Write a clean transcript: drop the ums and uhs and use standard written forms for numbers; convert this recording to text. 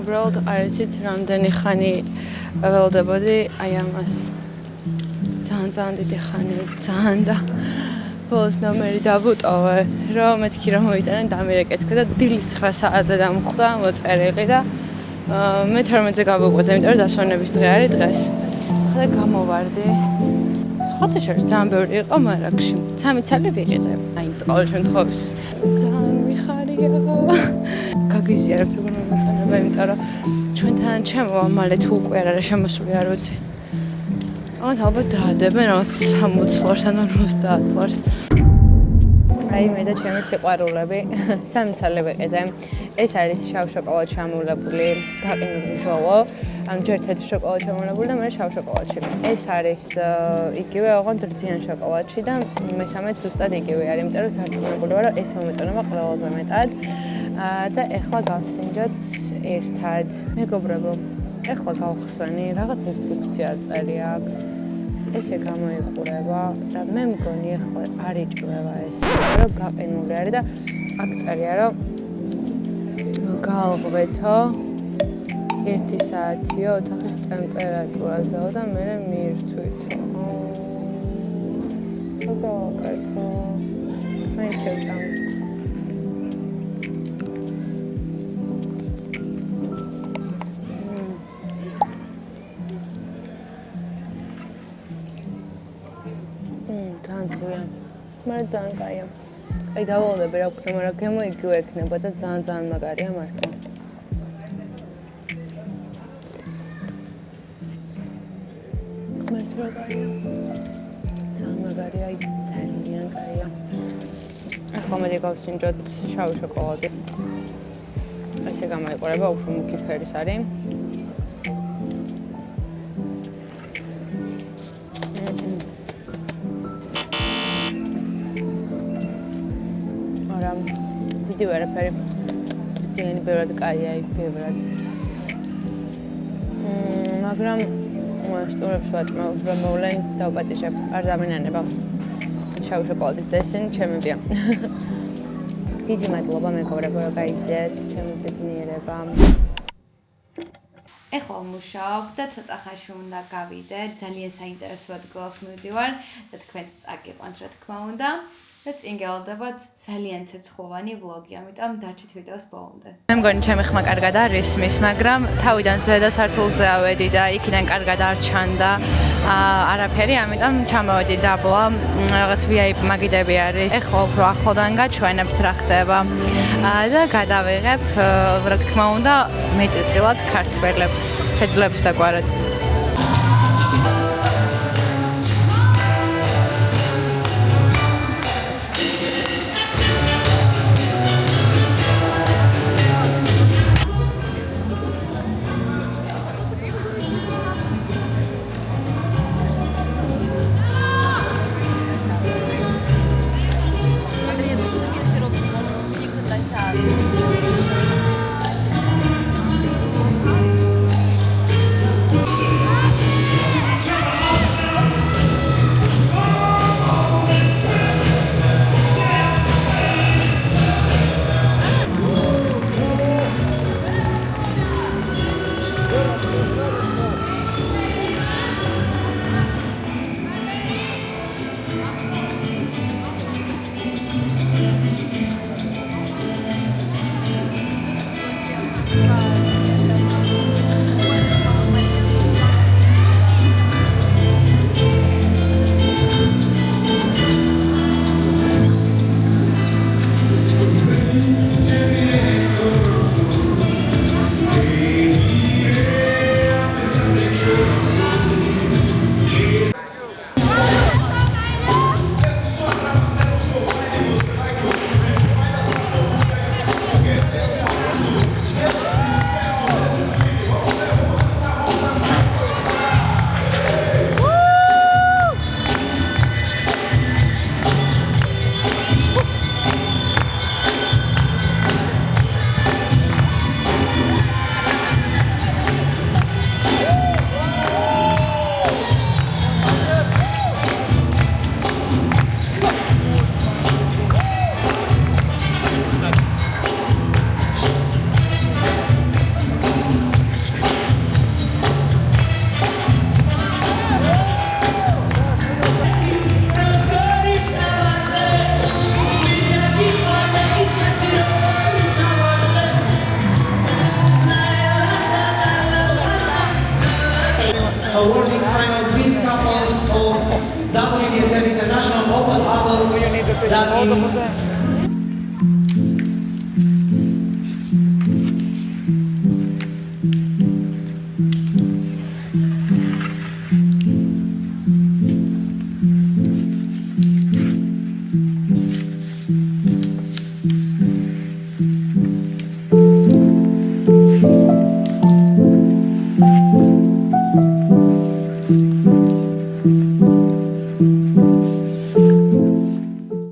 უბრალოდ არ იცით რამდენი ხანი ველოდებოდი აი ამას. ძალიან დიდი ხანი, ძალიან და ბოლოს ნომერი დავუტოვე, რომ მეთქი რომ მოიტანენ დამირეკეთქა და დილის 9 საათზე დამხვდა მოწერილი და მე 12-ზე გავუკვეცე, იმიტომ რომ დასვენების დღე არის დღეს. ახლა გამოვარდი. სხვათა შორის ძალიან ბევრი იყო, მაგრამ 3 ცალი ვიყიდე. აი, ყოველ შემთხვევაში ძალიან მიხარია. გაგიზიარებთ როგორ მომეწონება, იმიტომ რომ ჩვენთან ჩემო მალე თუ უკვე არ არის შემოსული, არ ვიცი. ალბათ დაადებენ რაღაც 60 ლარს ან 50 ლარს. აი მე და ჩემი სიყვარულები 3 ცალი ვიყიდე. ეს არის შავ შოკოლადში ჩამოვლებული გაყინული ჟოლო, ან ჯერ თეთრ შოკოლადში ჩამოვლებული და მე შავ შოკოლადში. ეს არის იგივე ოღონდ რძიან შოკოლადში და მესამეც ზუსტად იგივე არის, იმიტომ რომ დარწმუნებული ვარ, რომ ეს მომეწონება ყველაზე მეტად. და ეხლა გავსინჯოთ ერთად. მეგობრებო, ეხლა გავხსენი, რაღაც ინსტრუქცია წერი აქვს. ესე გამოიყურება და მე მგონი ეხლა არ იჭმევა ეს, რომ გაყინული არის და აქ წერია, რომ გაალღვეთო 1 საათიო ოთახის ტემპერატურაზეო და მე მიირთვითო. გავაკეთო. მე შეჭამ. განცივია. მაგრამ ძალიან კაია. აი დავალდები რა ვქნა, მაგრამ გემო იგივე ექნება და ძალიან მაგარია მართლა. მართლა კაია. ძალიან მაგარია, ძალიან კაია. ახლა მე გავსინჯოთ შავ შოკოლადი. ესე გამოიყურება, უფრო მუქი ფერის არის. დიდი ვერაფერი. ზიანი ბევრად კაია, ბევრად. მაგრამ სტუმრებს ვაჭმევ, რომ მოვლენ დავპატიჟებ, არ დამინანება. შავ შოკოლადით ესენი ჩემებია. დიდი მადლობა მეგობრებო, რომ გაიზიარეთ ჩემი ბედნიერება. ეხლა ვმუშაობ და ცოტა ხანში უნდა გავიდე. ძალიან საინტერესო ადგილას მივდივარ და თქვენც წაგიყვანთ, რა თქმა უნდა. და წინ გელოდებათ ძალიან ცეცხლოვანი ვლოგი, ამიტომ დარჩით ვიდეოს ბოლომდე. მე მგონი ჩემი ხმა კარგად არ ისმის, მაგრამ თავიდან ზედა სართულზე ავედი და იქიდან კარგად არ ჩანდა არაფერი, ამიტომ ჩამოვედი დაბლა, რაღაც VIP მაგიდები არის. ეხლა უფრო ახლოდან გაჩვენებთ რა ხდება და გადავიღებ, რა თქმა უნდა, მეტწილად ქართველებს, ფეძლებს დაგვარად. მეგობრებო.